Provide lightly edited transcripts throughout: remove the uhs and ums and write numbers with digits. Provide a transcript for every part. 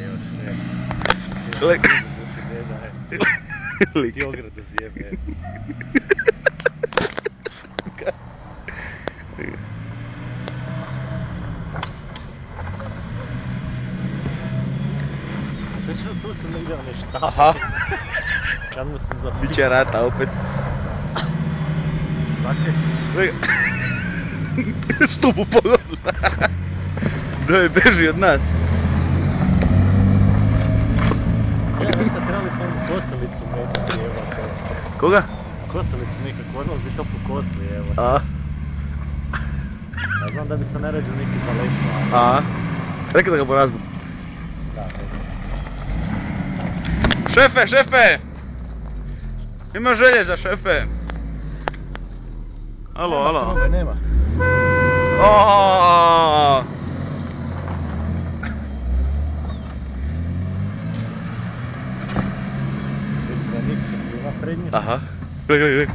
još, ne. Ti ogradu zjebe. Točno tu su negdje one štape. Aha. Kad mu se zapiti. Biće rata opet. Svake. Stupu pogodila. Da je beži od nas. Ja, nešto trebali smo onu kosilicu nekako, evo. Koga? Kosilicu nekako, ono bi to pokosli, evo. A? Ja znam da bi se naređu neki zaletno, ali... A? Rekaj da ga porazbu. Da, ne znam. Šefe, šefe! Ima želje za šefe. Alo, alo. Nema trube, nema. Oooo! Branik se pliva prednje. Aha. Gledaj.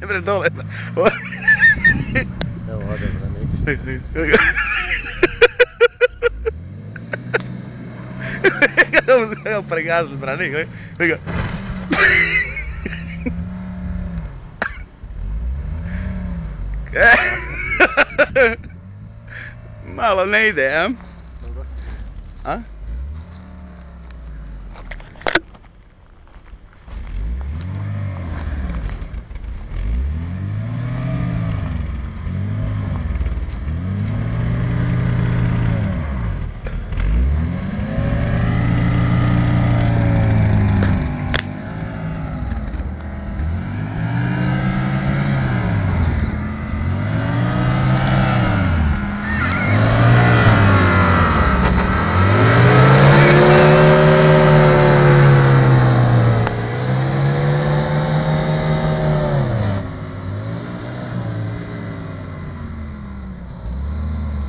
Ne bre dole. Evo ode branik. Evo pregazli branik, gledaj. Malo ne ide, a? A?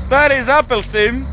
Stari, zapel si im.